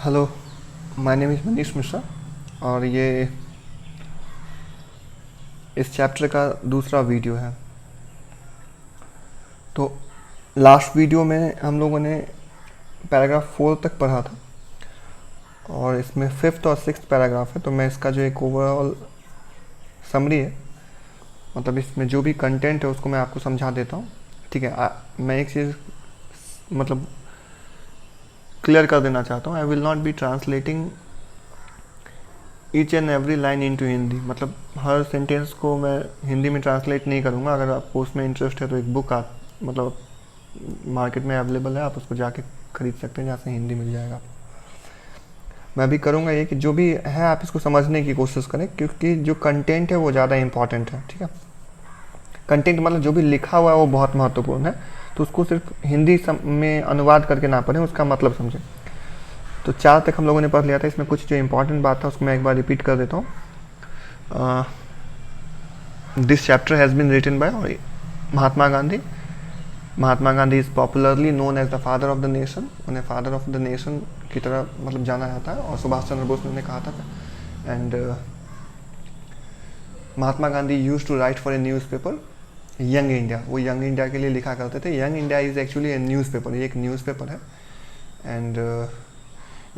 Hello, my name is Manish Mishra और ये इस चैप्टर का दूसरा वीडियो है। तो लास्ट वीडियो में हम लोगों ने पैराग्राफ 4 तक पढ़ा था और इसमें 5th और 6th पैराग्राफ है। तो मैं इसका जो एक ओवरऑल समरी है, मतलब इसमें जो भी कंटेंट है उसको मैं आपको समझा देता हूँ। ठीक है, मैं एक चीज़ मतलब क्लियर कर देना चाहता हूँ। I will not be translating each and every line into Hindi, मतलब हर सेंटेंस को मैं हिंदी में ट्रांसलेट नहीं करूँगा। अगर आपको उसमें इंटरेस्ट है तो एक बुक मतलब मार्केट में अवेलेबल है, आप उसको जाके खरीद सकते हैं जहाँ से हिंदी मिल जाएगा। मैं भी करूँगा ये कि जो भी है आप इसको समझने की कोशिश करें, क्योंकि जो कंटेंट है वो ज़्यादा इंपॉर्टेंट है। ठीक है, कंटेंट मतलब जो भी लिखा हुआ है वो बहुत महत्वपूर्ण है, तो उसको सिर्फ हिंदी में अनुवाद करके ना पढ़ें, उसका मतलब समझें। तो 4 तक हम लोगों ने पढ़ लिया था। इसमें कुछ जो इंपॉर्टेंट बात था उसको मैं एक बार रिपीट कर देता हूँ। This chapter has been written by Mahatma Gandhi. Mahatma Gandhi is popularly known as the father of the nation. उन्हें फादर ऑफ द नेशन की तरह मतलब जाना जाता है, और सुभाष चंद्र बोस ने उन्हें कहा था। And Mahatma Gandhi used to write for a newspaper young India. वो यंग इंडिया के लिए लिखा करते थे। Young India is actually a newspaper, ये एक न्यूज़ पेपर है। एंड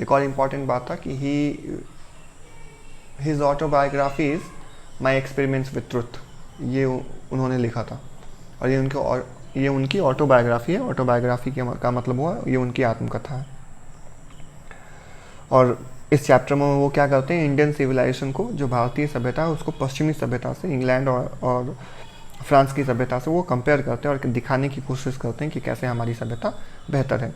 एक और इम्पॉर्टेंट बात था कि his autobiography is my experiments with truth, ये उन्होंने लिखा था। और ये उनकी ऑटोबायोग्राफी है। ऑटोबायोग्राफी का मतलब हुआ ये उनकी आत्मकथा है। और इस चैप्टर में वो क्या करते हैं, इंडियन सिविलाइजेशन को, जो भारतीय सभ्यता है उसको पश्चिमी सभ्यता से, इंग्लैंड और फ्रांस की सभ्यता से वो कंपेयर करते हैं और दिखाने की कोशिश करते हैं कि कैसे हमारी सभ्यता बेहतर है।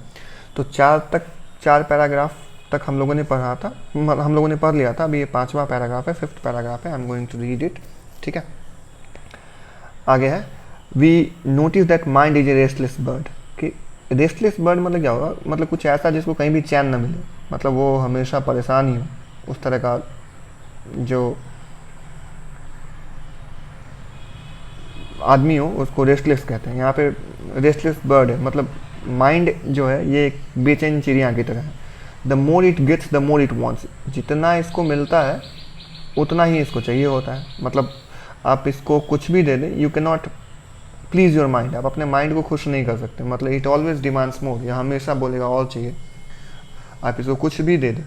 तो 4 पैराग्राफ तक हम लोगों ने पढ़ा था, हम लोगों ने पढ़ लिया था। अभी ये 5वां पैराग्राफ है, 5th पैराग्राफ है। I am going to read it. ठीक है, आगे है, we notice that mind is a restless bird. कि रेस्टलेस बर्ड मतलब क्या होगा, मतलब कुछ ऐसा जिसको कहीं भी चैन न मिले, मतलब वो हमेशा परेशान ही हो, उस तरह का जो आदमी हो उसको रेस्टलेस कहते हैं। यहाँ पे रेस्टलेस बर्ड है, मतलब माइंड जो है ये एक बेचैन चिड़िया की तरह है। The more it gets the more it wants. जितना इसको मिलता है उतना ही इसको चाहिए होता है। मतलब आप इसको कुछ भी दे दें, you can not please your mind. आप अपने माइंड को खुश नहीं कर सकते। मतलब इट ऑलवेज डिमांड्स मोर, या हमेशा बोलेगा और चाहिए। आप इसको कुछ भी दे दें,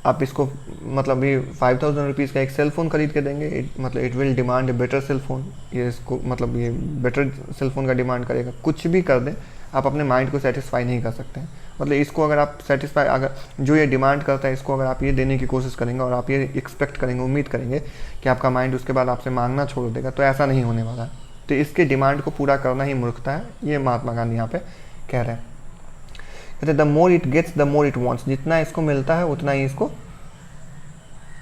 आप इसको मतलब ये 5000 रुपीज़ का एक सेल फ़ोन खरीद के देंगे, मतलब it will demand a better cell phone. ये इसको मतलब ये बेटर सेल फ़ोन का डिमांड करेगा। कुछ भी कर दें, आप अपने माइंड को सेटिस्फाई नहीं कर सकते हैं। मतलब इसको अगर आप सेटिस्फाई, अगर जो ये डिमांड करता है इसको अगर आप ये देने की कोशिश करेंगे और आप ये एक्सपेक्ट करेंगे, उम्मीद करेंगे कि आपका माइंड उसके बाद आपसे मांगना छोड़ देगा, तो ऐसा नहीं होने वाला है। तो इसके डिमांड को पूरा करना ही मूर्खता है, ये महात्मा गांधी यहाँ पे कह रहे हैं। कहते the more it gets the more it wants. जितना इसको मिलता है उतना ही इसको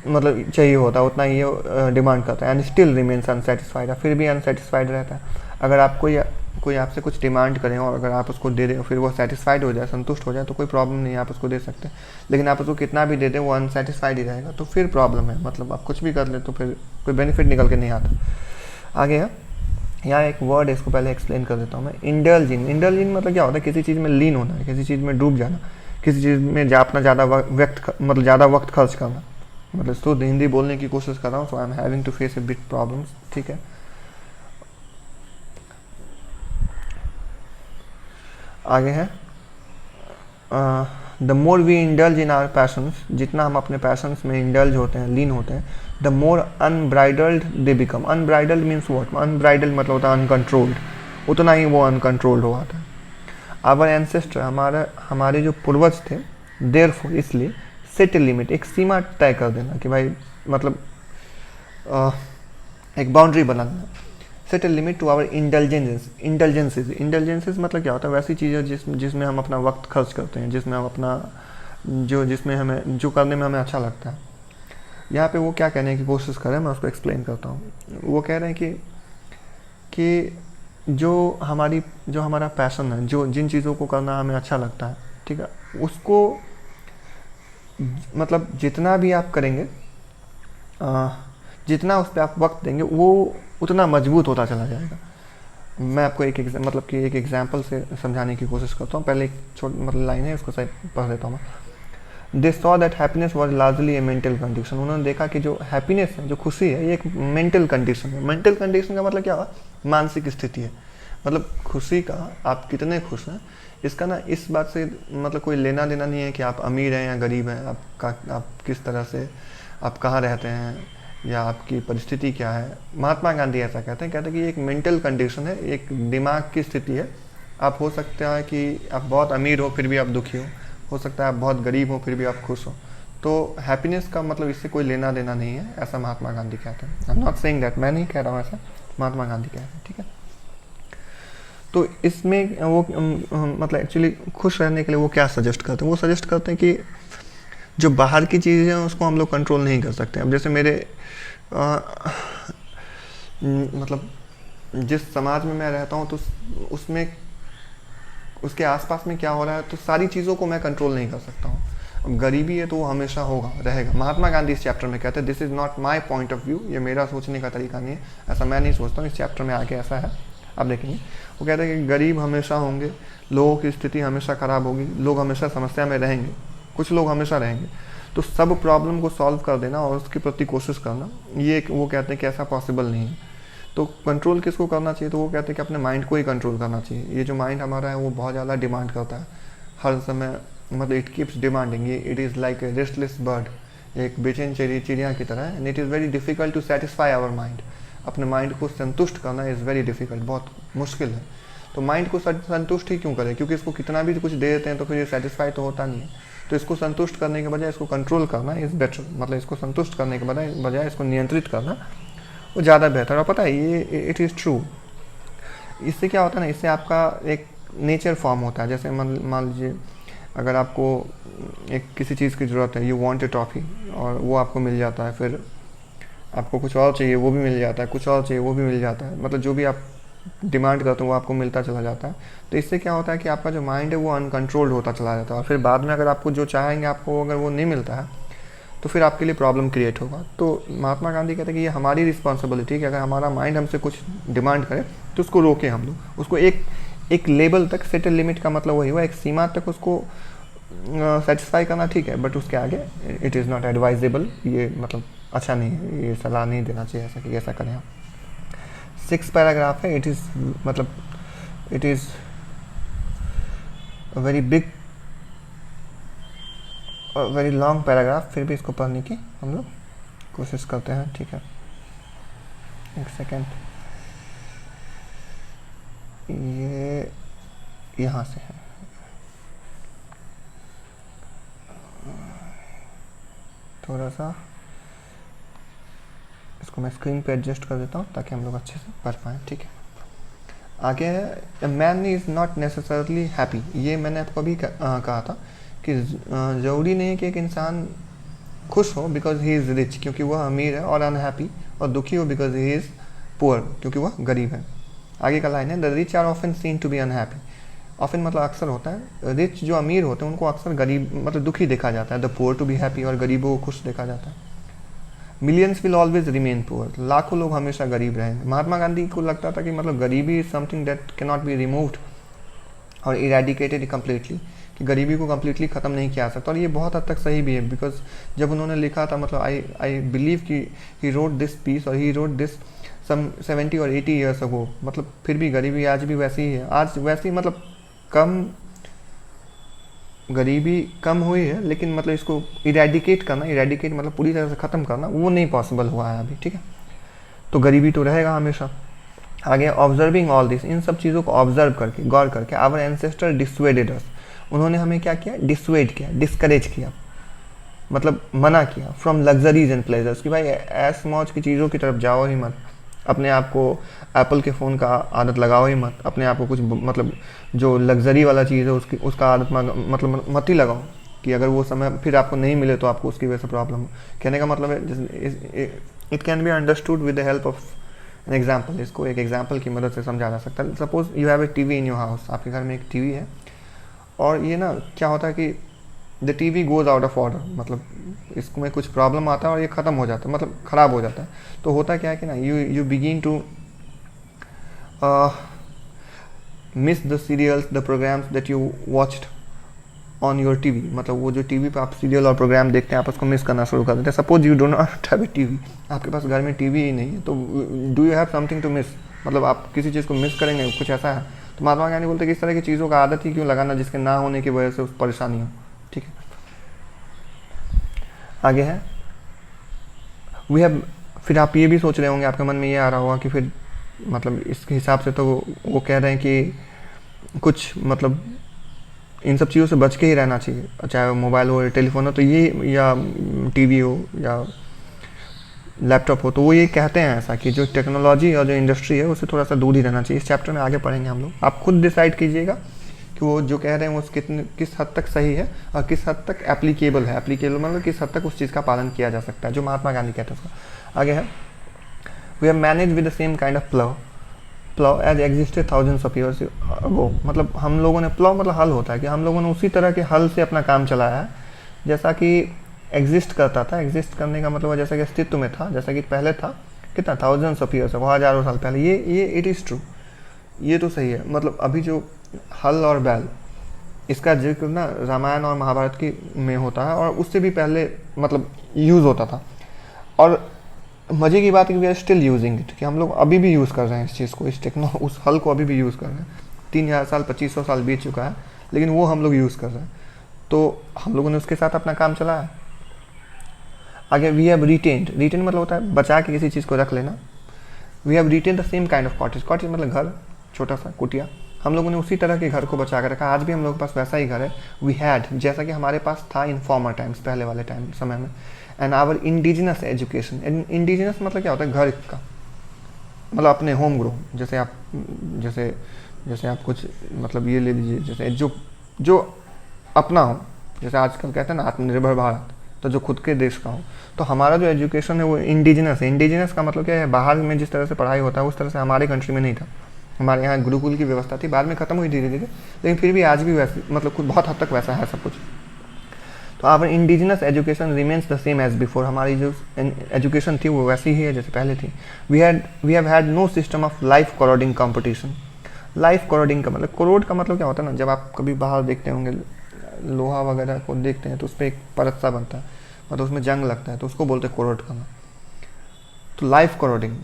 मतलब चाहिए होता है, उतना ही ये डिमांड करता है। एंड स्टिल रिमेन्स अनसेटिस्फाइड, फिर भी अनसेटिस्फाइड रहता है। अगर आप कोई आपसे कुछ डिमांड करें और अगर आप उसको दे दें फिर वो सेटिस्फाइड हो जाए, संतुष्ट हो जाए, तो कोई प्रॉब्लम नहीं है, आप उसको दे सकते हैं। लेकिन आप उसको कितना भी दे दें वो अनसेटिस्फाइड ही रहेगा, तो फिर प्रॉब्लम है। मतलब आप कुछ भी कर ले तो फिर कोई बेनिफिट निकल के नहीं आता। आगे है, यहाँ एक वर्ड है, इसको पहले एक्सप्लेन कर देता हूँ मैं। इंडल्जिन। इंडल्जिन मतलब क्या होता है, किसी चीज़ में लीन होना है, किसी चीज़ में डूब जाना, किसी चीज़ में अपना ज़्यादा वक्त खर्च करना। मतलब शुद्ध हिंदी बोलने की कोशिश कर रहा हूँ, so I am having to face a bit problems. ठीक है, आगे है, the more we indulge in our passions. जितना हम अपने पैशंस में इंडल्ज होते हैं, लीन होते हैं, the more unbridled they become. Unbridled means what, unbridled मतलब होता है अनकंट्रोल्ड, उतना ही वो अनकंट्रोल्ड हो आता है। आवर एंसेस्टर, हमारे जो पूर्वज थे, देयरफॉर इसलिए, सेट ए लिमिट, एक सीमा तय कर देना कि भाई मतलब एक बाउंड्री बनाना। Set a limit to our intelligences मतलब क्या होता है, वैसी चीज़ें जिसमें हम अपना वक्त खर्च करते हैं, जिसमें हम अपना जिसमें हमें जो करने में हमें अच्छा लगता है। यहाँ पे वो क्या कहने की कोशिश कर रहे हैं, मैं उसको एक्सप्लेन करता हूँ। वो कह रहे हैं कि जो हमारा पैशन है, जो जिन चीज़ों को करना हमें अच्छा लगता है, ठीक है, उसको मतलब जितना भी आप करेंगे, जितना उस पर आप वक्त देंगे वो उतना मजबूत होता चला जाएगा। मैं आपको एक एग्जांपल से समझाने की कोशिश करता हूँ। पहले एक छोटी मतलब लाइन है, उसको सही पढ़ देता हूँ मैं। They saw that happiness was largely A mental condition. उन्होंने देखा कि जो हैप्पीनेस है, जो खुशी है, ये एक मेंटल कंडीशन है। मेंटल कंडीशन का मतलब क्या हुआ? मानसिक स्थिति है। मतलब खुशी का, आप कितने खुश हैं, इसका ना इस बात से मतलब कोई लेना देना नहीं है कि आप अमीर हैं या गरीब हैं, आप किस तरह से, आप कहाँ रहते हैं, या आपकी परिस्थिति क्या है। महात्मा गांधी ऐसा कहते हैं कि ये एक मेंटल कंडीशन है, एक दिमाग की स्थिति है। आप हो सकता है कि आप बहुत अमीर हो फिर भी आप दुखी हो सकता है आप बहुत गरीब हो फिर भी आप खुश हो। तो हैप्पीनेस का मतलब इससे कोई लेना देना नहीं है, ऐसा महात्मा गांधी कहते हैं। I am not saying that, मैं नहीं कह रहा हूँ ऐसा, महात्मा गांधी कहते हैं, ठीक है। तो इसमें वो मतलब एक्चुअली खुश रहने के लिए वो क्या सजेस्ट करते हैं? वो सजेस्ट करते हैं कि जो बाहर की चीज़ें हैं उसको हम लोग कंट्रोल नहीं कर सकते। अब जैसे मेरे मतलब जिस समाज में मैं रहता हूँ तो उसमें उसके आसपास में क्या हो रहा है, तो सारी चीज़ों को मैं कंट्रोल नहीं कर सकता हूँ। अब गरीबी है तो वो हमेशा होगा, रहेगा। महात्मा गांधी इस चैप्टर में कहते हैं this is not my point of view, ये मेरा सोचने का तरीका नहीं है, ऐसा मैं नहीं सोचता हूँ। इस चैप्टर में आके ऐसा है, आप देखेंगे। वो कहते हैं कि गरीब हमेशा होंगे, लोगों की स्थिति हमेशा ख़राब होगी, लोग हमेशा समस्या में रहेंगे, कुछ लोग हमेशा रहेंगे। तो सब प्रॉब्लम को सॉल्व कर देना और उसके प्रति कोशिश करना, ये वो कहते हैं कि ऐसा पॉसिबल नहीं है। तो कंट्रोल किसको करना चाहिए? तो वो कहते हैं कि अपने माइंड को ही कंट्रोल करना चाहिए। ये जो माइंड हमारा है वो बहुत ज़्यादा डिमांड करता है हर समय, मतलब इट कीप्स डिमांडिंग। ये it is like a restless bird, एक बेचैन चिड़िया की तरह है। And it is very difficult to satisfy our mind. अपने माइंड को संतुष्ट करना इज़ वेरी डिफिकल्ट, बहुत मुश्किल है। तो माइंड को संतुष्ट ही क्यों करें? क्योंकि इसको कितना भी कुछ दे देते हैं तो फिर ये सेटिस्फाई तो होता नहीं है। तो इसको संतुष्ट करने के बजाय इसको कंट्रोल करना इज़ बेटर, मतलब इसको संतुष्ट करने के बजाय इसको नियंत्रित करना वो ज़्यादा बेहतर। और पता है ये इट इज़ ट्रू। इससे क्या होता है ना, इससे आपका एक नेचर फॉर्म होता है। जैसे मान लीजिए अगर आपको एक किसी चीज़ की ज़रूरत है, यू वांट ए टॉफ़ी, और वो आपको मिल जाता है, फिर आपको कुछ और चाहिए वो भी मिल जाता है, कुछ और चाहिए वो भी मिल जाता है, मतलब जो भी आप डिमांड करते हो वो आपको मिलता चला जाता है। तो इससे क्या होता है कि आपका जो माइंड है वो अनकंट्रोल्ड होता चला जाता है, और फिर बाद में अगर आपको जो चाहेंगे आपको अगर वो नहीं मिलता है तो फिर आपके लिए प्रॉब्लम क्रिएट होगा। तो महात्मा गांधी कहते हैं कि ये हमारी रिस्पॉन्सिबिलिटी है कि अगर हमारा माइंड हमसे कुछ डिमांड करे तो उसको रोकें हम लोग, उसको एक लेवल तक, सेटल लिमिट का मतलब वही हुआ, एक सीमा तक उसको सेटिस्फाई करना ठीक है, बट उसके आगे इट इज़ नॉट एडवाइजेबल, ये मतलब अच्छा नहीं है, ये सलाह नहीं देना चाहिए ऐसा कि ऐसा करें आप। 6 पैराग्राफ है, इट इज़ मतलब इट इज़ वेरी बिग और वेरी लॉन्ग पैराग्राफ, फिर भी इसको पढ़ने की हम लोग कोशिश करते हैं, ठीक है। एक सेकेंड, ये यहाँ से है, थोड़ा सा इसको मैं स्क्रीन पे एडजस्ट कर देता हूँ ताकि हम लोग अच्छे से पढ़ पाएँ, ठीक है। आगे है man is not necessarily happy. ये मैंने आपको अभी कहा था कि ज़रूरी नहीं है कि एक इंसान खुश हो बिकॉज ही इज़ रिच, क्योंकि वह अमीर है, और अनहैप्पी और दुखी हो बिकॉज ही इज़ पुअर, क्योंकि वह गरीब है। आगे का लाइन है the rich are often seen to be unhappy. Often मतलब अक्सर होता है, रिच जो अमीर होते हैं उनको अक्सर गरीब मतलब दुखी देखा जाता है, the poor to be happy, और गरीबों को खुश देखा जाता है। Millions will always remain poor, लाखों लोग हमेशा गरीब रहेंगे। महात्मा गांधी को लगता था कि मतलब गरीबी is something that can not be removed और इरेडिकेटेड कम्प्लीटली, कि गरीबी को कम्प्लीटली ख़त्म नहीं किया जा सकता। और ये बहुत हद तक सही भी है, बिकॉज जब उन्होंने लिखा था, मतलब आई बिलीव कि ही रोट दिस पीस, और ही रोट दिस सम 70 और 80 ईयर्स अगो, मतलब फिर भी गरीबी आज भी वैसी ही है, आज वैसी मतलब कम गरीबी कम हुई है, लेकिन मतलब इसको इरेडिकेट करना, इरेडिकेट मतलब पूरी तरह से ख़त्म करना, वो नहीं पॉसिबल हुआ है अभी, ठीक है। तो गरीबी तो रहेगा हमेशा। आगे ऑब्जर्विंग ऑल दिस, इन सब चीज़ों को ऑब्जर्व करके, गौर करके, आवर एंसेस्टर डिसवेडेड अस, उन्होंने हमें क्या किया, डिसवेड किया, डिस्करेज किया, मतलब मना किया, फ्रॉम लग्जरीज एंड प्लेजर्स, कि भाई ऐस मौज की चीज़ों की तरफ जाओ ही मत, अपने आप को एप्पल के फ़ोन का आदत लगाओ ही मत, अपने आप को कुछ मतलब जो लग्जरी वाला चीज़ है उसका आदत मतलब मत ही लगाओ, कि अगर वो समय फिर आपको नहीं मिले तो आपको उसकी वजह से प्रॉब्लम हो। कहने का मतलब है it can be understood with the help of an example. इसको एक एग्जाम्पल की मदद से समझा जा सकता है। Suppose you have a TV in your house, आपके घर में एक टीवी है, और ये ना क्या होता है कि the TV goes out of order, मतलब इसमें कुछ प्रॉब्लम आता है और ये ख़त्म हो जाता है, मतलब ख़राब हो जाता है। तो होता क्या है कि ना you begin to miss the serials, the programs that you watched on your TV, मतलब वो जो टीवी पे आप सीरियल और प्रोग्राम देखते हैं आप उसको मिस करना शुरू कर देते हैं। Suppose you do not have a TV, आपके पास घर में टीवी ही नहीं है, तो do you have something to miss, मतलब आप किसी चीज़ को मिस करेंगे, कुछ ऐसा है। तो महात्मा गांधी बोलते हैं कि इस तरह की चीज़ों का आदत ही क्यों लगाना जिसके ना होने की वजह से उस परेशानी हो। ठीक है, आगे है वी हैव। फिर आप ये भी सोच रहे होंगे, आपके मन में ये आ रहा होगा कि फिर मतलब इसके हिसाब से तो वो कह रहे हैं कि कुछ मतलब इन सब चीज़ों से बच के ही रहना चाहिए, चाहे मोबाइल हो या टेलीफोन हो, तो ये या टीवी हो या लैपटॉप हो, तो वो ये कहते हैं ऐसा कि जो टेक्नोलॉजी और जो इंडस्ट्री है उससे थोड़ा सा दूर ही रहना चाहिए। इस चैप्टर में आगे पढ़ेंगे हम लोग, आप खुद डिसाइड कीजिएगा कि वो जो कह रहे हैं वो किस हद तक सही है और किस हद तक एप्लीकेबल है। एप्लीकेबल मतलब किस हद तक उस चीज़ का पालन किया जा सकता है, जो महात्मा गांधी कहते हैं उसका। आगे है we have manage with the same kind of plough as existed thousands of years ago, मतलब हम लोगों ने, प्लाउ मतलब हल होता है, कि हम लोगों ने उसी तरह के हल से अपना काम चलाया है जैसा कि एग्जिस्ट करता था। एग्जिस्ट करने का मतलब जैसा कि अस्तित्व में था, जैसा कि पहले था, कितना थाउजेंड्स ऑफ ईयर्स, हज़ारों साल पहले। ये इट इज़ ट्रू, ये तो सही है। मतलब अभी जो हल और बैल, इसका जिक्र ना रामायण और महाभारत की में होता है, और उससे भी पहले मतलब यूज़ होता था। और मज़े की बात है कि we are still using it, कि हम लोग अभी भी यूज़ कर रहे हैं इस चीज़ को, उस हल को अभी भी यूज़ कर रहे हैं। 3000 साल 2500 साल बीत चुका है, लेकिन वो हम लोग यूज़ कर रहे हैं, तो हम लोगों ने उसके साथ अपना काम चलाया है। आगे वी हैव रिटेन्ड, रिटेन मतलब होता है बचा के किसी चीज़ को रख लेना। We have retained the same kind of cottage, cottage मतलब घर, छोटा सा कुटिया, हम लोगों ने उसी तरह के घर को बचा कर रखा। आज भी हम लोगों के पास वैसा ही घर है। वी हैड, जैसा कि हमारे पास था इन फॉर्मर टाइम्स, पहले वाले टाइम समय में। And our indigenous education, indigenous मतलब क्या होता है, घर का मतलब अपने होम ग्रो, जैसे आप कुछ मतलब ये ले लीजिए, जैसे जो अपना हो, जैसे आजकल कहते हैं ना आत्मनिर्भर भारत, तो जो खुद के देश का हो। तो हमारा जो एजुकेशन है वो इंडिजिनस है। इंडिजिनस का मतलब क्या है, बाहर में जिस तरह से पढ़ाई होता है उस तरह से हमारे कंट्री में नहीं था। हमारे यहाँ गुरुकुल की व्यवस्था थी, बाद में ख़त्म हुई धीरे धीरे, लेकिन फिर भी आज भी वैसे मतलब कुछ बहुत हद तक वैसा है सब कुछ। तो our indigenous education remains the same as before, हमारी जो एजुकेशन थी वो वैसी ही है जैसे पहले थी। We have had no system of life corroding competition. Life corroding का मतलब, कोरोड का मतलब क्या होता है ना, जब आप कभी बाहर देखते होंगे लोहा वगैरह को देखते हैं तो उस पर एक परत सा बनता है, मतलब उसमें जंग लगता है, तो उसको बोलते हैं कोरोड करना। तो लाइफ कोरोडिंग,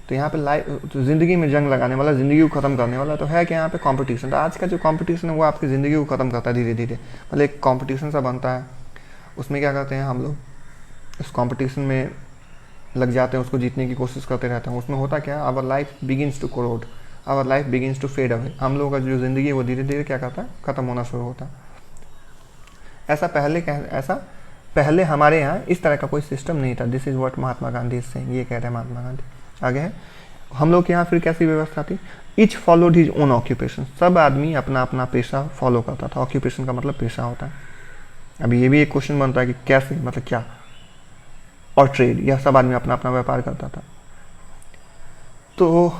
तो यहाँ पे लाइफ, तो ज़िंदगी में जंग लगाने वाला, ज़िंदगी को ख़त्म करने वाला, तो है कि यहाँ पे कंपटीशन। तो आज का जो कंपटीशन है वो आपकी ज़िंदगी को ख़त्म करता है धीरे धीरे। मतलब एक कंपटीशन सा बनता है, उसमें क्या करते हैं हम लोग, उस कंपटीशन में लग जाते हैं, उसको जीतने की कोशिश करते रहते हैं। उसमें होता क्या है, our life begins to corrode, our life begins to fade away. हम लोगों का जो ज़िंदगी है वो धीरे धीरे क्या करता है, ख़त्म होना शुरू होता है। ऐसा पहले हमारे यहाँ इस तरह का कोई सिस्टम नहीं था। This is what Mahatma Gandhi से, ये कह रहे हैं महात्मा गांधी। आगे है, हम लोग के यहाँ फिर कैसी व्यवस्था थी, each followed his own occupation, सब आदमी अपना अपना पेशा फॉलो करता था। ऑक्यूपेशन का मतलब पेशा होता है। अभी ये भी एक क्वेश्चन बनता है कि कैसे, मतलब क्या, और ट्रेड, यह सब आदमी अपना अपना व्यापार करता था। तो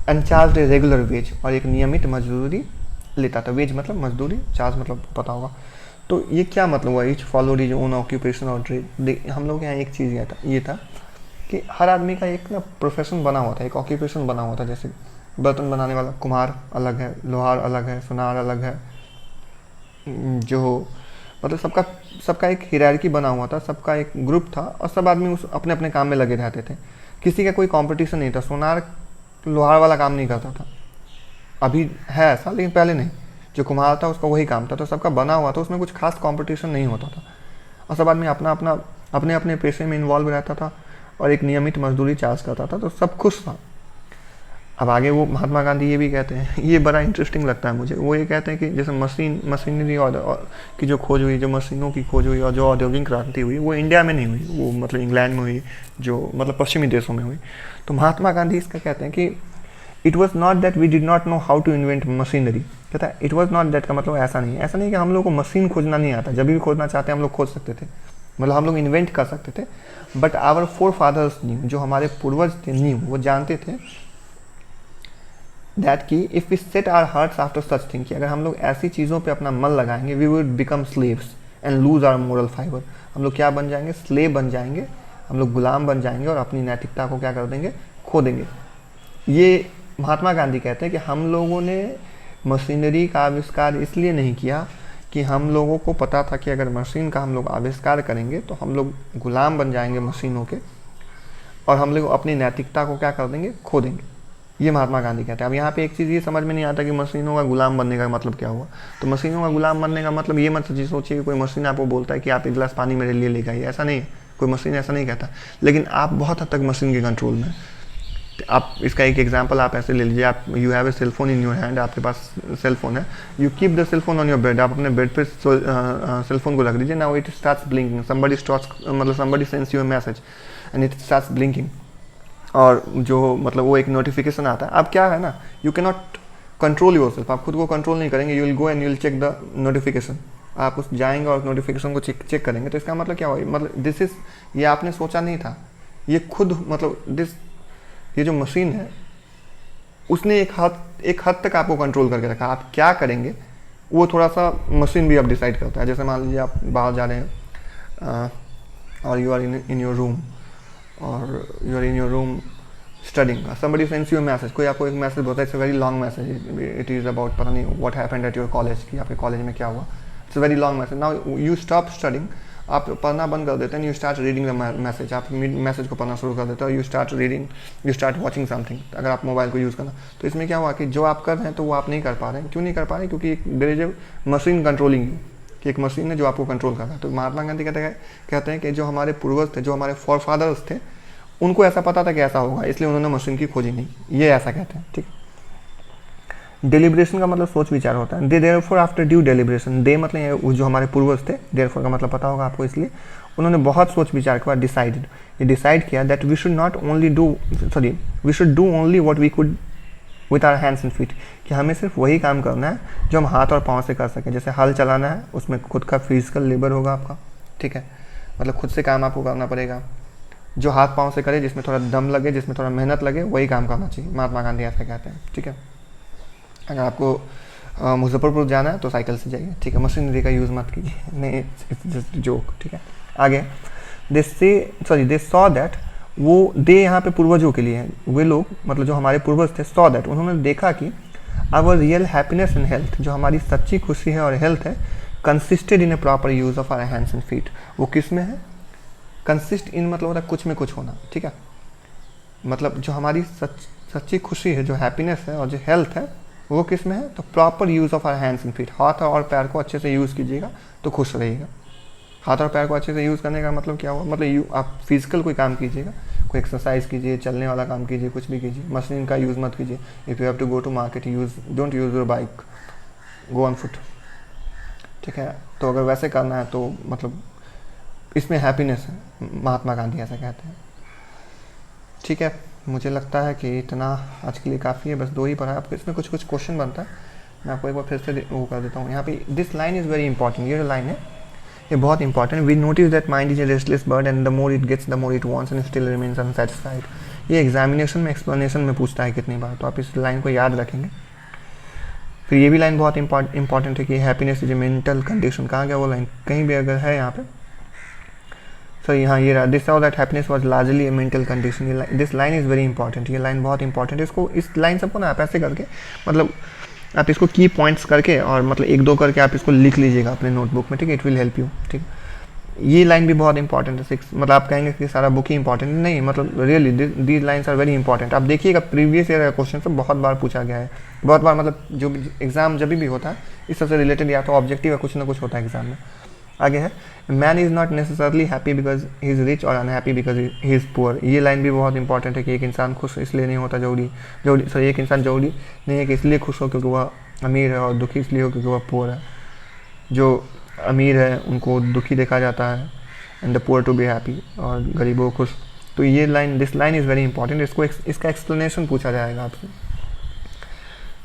and charge a regular wage, और एक नियमित मजदूरी लेता था। वेज मतलब मजदूरी, चार्ज मतलब पता होगा। तो ये क्या मतलब हुआ, each followed his own occupation और ट्रेड। हम लोग यहाँ एक चीज़ ये था कि हर आदमी का एक ना प्रोफेशन बना हुआ था, एक ऑक्यूपेशन बना हुआ था। जैसे बर्तन बनाने वाला कुम्हार अलग है, लोहार अलग है, सुनार अलग है, जो मतलब सबका एक हिरार्की बना हुआ था, सबका एक ग्रुप था, और सब आदमी उस अपने अपने काम में लगे रहते थे। किसी का कोई कंपटीशन नहीं था। सुनार लोहार वाला काम नहीं करता था, अभी है ऐसा, लेकिन पहले नहीं। जो कुम्हार था उसका वही काम था, तो सबका बना हुआ था, उसमें कुछ खास कंपटीशन नहीं होता था, और सब आदमी अपने अपने पेशे में इन्वॉल्व रहता था और एक नियमित मजदूरी चार्ज करता था, तो सब खुश था। अब आगे वो महात्मा गांधी ये भी कहते हैं, ये बड़ा इंटरेस्टिंग लगता है मुझे। वो ये कहते हैं कि जैसे मशीनरी और की जो खोज हुई, जो मशीनों की खोज हुई और जो औद्योगिक क्रांति हुई, वो इंडिया में नहीं हुई, वो मतलब इंग्लैंड में हुई, जो मतलब पश्चिमी देशों में हुई। तो महात्मा गांधी इसका कहते हैं कि it was not that we did not know how to invent machinery. कहता है इट वॉज नॉट दैट का मतलब ऐसा नहीं कि हम लोग को मशीन खोजना नहीं आता, जब भी खोजना चाहते हैं हम लोग खोज सकते थे, मतलब हम लोग इन्वेंट कर सकते थे। But our forefathers knew, जो हमारे पूर्वज थे न्यू, वो जानते थे दैट कि if we set our hearts after such thing, कि अगर हम लोग ऐसी चीज़ों पे अपना मन लगाएंगे, we would become slaves and lose our moral fibre. हम लोग क्या बन जाएंगे, स्लेव बन जाएंगे, हम लोग गुलाम बन जाएंगे और अपनी नैतिकता को क्या कर देंगे, खो देंगे। ये महात्मा गांधी कहते हैं कि हम लोगों ने मशीनरी का आविष्कार इसलिए नहीं किया कि हम लोगों को पता था कि अगर मशीन का हम लोग आविष्कार करेंगे तो हम लोग गुलाम बन जाएंगे मशीनों के, और हम लोग अपनी नैतिकता को क्या कर देंगे, खो देंगे। ये महात्मा गांधी कहते हैं। अब यहाँ पे एक चीज़ ये समझ में नहीं आता कि मशीनों का गुलाम बनने का मतलब क्या हुआ। तो मशीनों का गुलाम बनने का मतलब ये मत सोचिए कि कोई मशीन आपको बोलता है कि आप एक गिलास पानी मेरे लिए लेकर आइए, ऐसा नहीं है, कोई मशीन ऐसा नहीं कहता। लेकिन आप बहुत हद तक मशीन के कंट्रोल में। आप इसका एक एग्जांपल आप ऐसे ले लीजिए, आप you have a cell phone in your hand, आपके पास सेल फोन है, you keep the cell phone on your bed, आप अपने बेड पे सेल फोन को रख दीजिए, now it starts blinking, somebody sends you a message and it starts blinking, और जो मतलब वो एक नोटिफिकेशन आता है। अब क्या है ना, you can not control yourself, आप खुद को कंट्रोल नहीं करेंगे, you will go and you will check the notification, आप उस जाएंगे और नोटिफिकेशन को चेक करेंगे। तो इसका मतलब क्या हुआ, मतलब दिस इज, ये आपने सोचा नहीं था, ये खुद मतलब ये जो मशीन है उसने एक हद तक आपको कंट्रोल करके रखा। आप क्या करेंगे वो थोड़ा सा मशीन भी अब डिसाइड करता है। जैसे मान लीजिए आप बाहर जा रहे हैं और you are in your room, और you are in your room studying, somebody sends you a message, कोई आपको एक मैसेज बोलता है, it's a very long message, it is about पता नहीं what happened at your college, कि आपके कॉलेज में क्या हुआ, it's a very long message, now you stop studying, आप पढ़ना बंद कर देते हैं, you start reading the message, आप मैसेज को पढ़ना शुरू कर देते हो, you start reading, you start watching something, अगर आप मोबाइल को यूज़ करना। तो इसमें क्या हुआ कि जो आप कर रहे हैं तो वो आप नहीं कर पा रहे हैं। क्यों नहीं कर पा रहे हैं, क्योंकि there is a machine controlling you, कि एक मशीन है जो आपको कंट्रोल कर रहा है। तो महात्मा गांधी कहते हैं कि जो हमारे पूर्वज थे, जो हमारे फोरफादर्स थे, उनको ऐसा पता था कि ऐसा होगा, इसलिए उन्होंने मशीन की खोजी नहीं, ये ऐसा कहते हैं। ठीक, डेलिब्रेशन का मतलब सोच विचार होता है। दे देयरफॉर आफ्टर ड्यू डेलिब्रेशन, दे मतलब जो हमारे पूर्वज थे, देयरफॉर का मतलब पता होगा आपको, इसलिए उन्होंने बहुत सोच विचार के बाद डिसाइडेड, ये डिसाइड किया that we should not only we should do only what we could with our hands and feet, कि हमें सिर्फ वही काम करना है जो हम हाथ और पाँव से कर सकें। जैसे हल चलाना है, उसमें खुद का फिजिकल लेबर होगा आपका, ठीक है, मतलब खुद से काम आपको करना पड़ेगा। जो हाथ पाँव से करे, जिसमें थोड़ा दम लगे, जिसमें थोड़ा मेहनत लगे, वही काम करना चाहिए। महात्मा गांधी ऐसा कहते हैं। ठीक है, अगर आपको मुजफ्फरपुर जाना है तो साइकिल से जाइए, ठीक है, मशीनरी का यूज़ मत कीजिए, नहीं, इट्स जस्ट जोक। ठीक है, आगे दे सॉ दैट, वो दे यहाँ पे पूर्वजों के लिए हैं, वे लोग मतलब जो हमारे पूर्वज थे, सॉ दैट उन्होंने देखा कि our real happiness and health, जो हमारी सच्ची खुशी है और हेल्थ है, consisted in a proper use of our hands and feet. वो किस में है, कंसिस्ट इन मतलब होता है कुछ में कुछ होना। ठीक है, मतलब जो हमारी सच्ची खुशी है, जो हैप्पीनेस है और जो हेल्थ है, वो किस में है, तो proper use of our hands and feet, हाथ और पैर को अच्छे से यूज़ कीजिएगा तो खुश रहिएगा। हाथ और पैर को अच्छे से यूज़ करने का मतलब क्या हुआ, मतलब आप फिजिकल कोई काम कीजिएगा, कोई एक्सरसाइज कीजिए, चलने वाला काम कीजिए, कुछ भी कीजिए, मशीन का यूज़ मत कीजिए। If you have to go to market, don't use your bike, go on foot. ठीक है, तो अगर वैसे करना है तो मतलब इसमें हैप्पीनेस है, महात्मा गांधी ऐसा कहते हैं। ठीक है, मुझे लगता है कि इतना आज के लिए काफ़ी है, बस दो ही पढ़ा। आपको इसमें कुछ क्वेश्चन बनता है, मैं आपको एक बार फिर से वो कर देता हूँ। यहाँ पे this line is very important, ये जो लाइन है ये बहुत important. We notice that mind is a restless bird and the more it gets the more it wants and still remains unsatisfied. ये एग्जामिनेशन में एक्सप्लेनेशन में पूछता है कितनी बार, तो आप इस लाइन को याद रखेंगे। फिर ये भी लाइन बहुत इंपॉर्टेंट है कि happiness is a mental condition. कहाँ गया वो लाइन, कहीं भी अगर है यहाँ पे, सो यहाँ ये रहा, this that happiness was largely A mental condition. This line is very important, ये लाइन बहुत इंपॉर्टेंट है। इसको, इस लाइन सबको ना आप ऐसे करके, मतलब आप इसको की पॉइंट्स करके और मतलब एक दो करके आप इसको लिख लीजिएगा अपने नोटबुक में। ठीक है, इट विल हेल्प यू। ठीक, ये लाइन भी बहुत इंपॉर्टेंट है। 6 मतलब आप कहेंगे कि सारा बुक ही इंपॉर्टेंट नहीं, मतलब really these lines are very important. आप देखिएगा प्रीवियस ईयर का क्वेश्चन से बहुत बार पूछा गया है, बहुत बार, मतलब जो एग्जाम जब भी होता है इस सबसे रिलेटेड या तो ऑब्जेक्टिव या कुछ ना कुछ होता है एग्जाम में। आगे है, man is not necessarily happy because he is rich और unhappy because he is poor. ये लाइन भी बहुत इंपॉर्टेंट है कि एक इंसान खुश इसलिए नहीं होता सॉरी एक इंसान जरूरी नहीं है कि इसलिए खुश हो क्योंकि वह अमीर है, और दुखी इसलिए हो क्योंकि वह पुअर है। जो अमीर है उनको दुखी देखा जाता है, and the poor to be happy, और गरीबों को खुश। तो ये line, this line is very important. इसका एक्सप्लेनेशन पूछा जाएगा आपसे,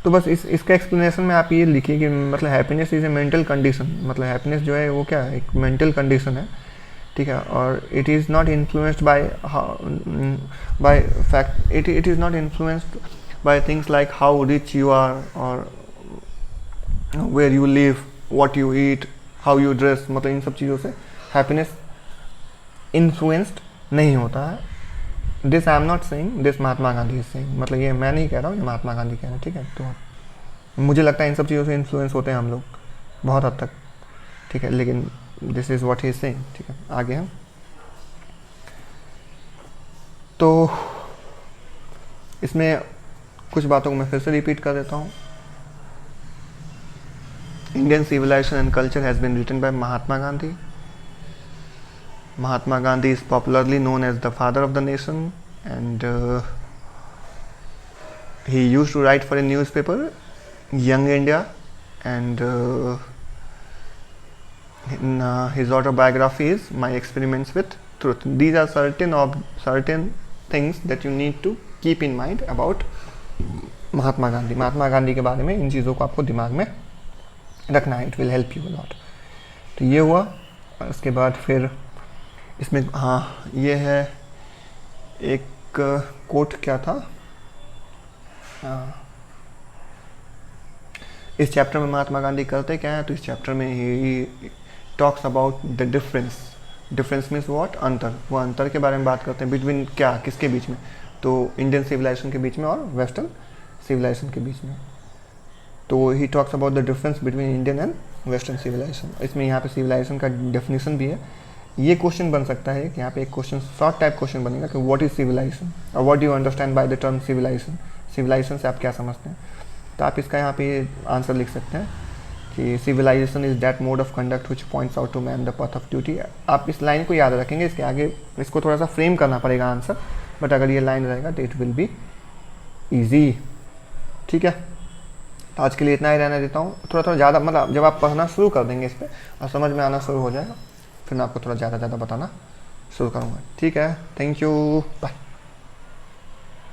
तो बस इसका एक्सप्लेनेशन में आप ये लिखिए कि मतलब happiness is a mental condition, मतलब हैप्पीनेस जो है वो क्या है, एक मेंटल कंडीशन है। ठीक है, और it is not influenced by fact, it is not influenced by things like how rich you are और where you live, what you eat, how you dress, मतलब इन सब चीज़ों से हैप्पीनेस इन्फ्लुएंस्ड नहीं होता है। This I am not saying, this Mahatma Gandhi is saying, मतलब ये मैं नहीं कह रहा हूँ, ये महात्मा गांधी कह रहे हैं। ठीक है, तो मुझे लगता है इन सब चीज़ों से इन्फ्लुएंस होते हैं हम लोग बहुत हद तक। ठीक है, लेकिन this is what he is saying. ठीक है, आगे हम तो इसमें कुछ बातों को मैं फिर से रिपीट कर देता हूँ। Indian civilisation and culture has been written by Mahatma Gandhi. Mahatma Gandhi is popularly known as the father of the nation, and he used to write for a newspaper, Young India, and in his autobiography is My Experiments with Truth. These are certain things that you need to keep in mind about महात्मा गांधी। महात्मा गांधी के बारे में इन चीज़ों को आपको दिमाग में रखना है, it will help you lot. तो ये हुआ। उसके बाद फिर इसमें हाँ ये है एक कोट क्या था, इस चैप्टर में महात्मा गांधी करते क्या है, तो इस चैप्टर में ही talks about the difference means what, अंतर, वो अंतर के बारे में बात करते हैं। बिटवीन क्या, किसके बीच में, तो इंडियन सिविलाइजेशन के बीच में और वेस्टर्न सिविलाइजेशन के बीच में। तो he talks about the difference between Indian and western civilisation. इसमें यहाँ पे सिविलाइजेशन का डेफिनेशन भी है। ये क्वेश्चन बन सकता है कि यहाँ पे एक क्वेश्चन शॉर्ट टाइप क्वेश्चन बनेगा कि व्हाट इज सिविलाइजेशन और what do you understand by the term civilisation. Civilisation से आप क्या समझते हैं, तो आप इसका यहाँ पे आंसर लिख सकते हैं कि civilisation is that mode of conduct which points out to man the path of duty. आप इस लाइन को याद रखेंगे, इसके आगे इसको थोड़ा सा फ्रेम करना पड़ेगा आंसर, बट अगर ये लाइन रहेगा तो इट विल बी ईजी। ठीक है, तो आज के लिए इतना ही रहने देता हूँ। थोड़ा ज़्यादा मतलब जब आप पढ़ना शुरू कर देंगे इस पर और समझ में आना शुरू हो जाएगा, फिर मैं आपको थोड़ा ज़्यादा बताना शुरू करूँगा। ठीक है, थैंक यू, बाय।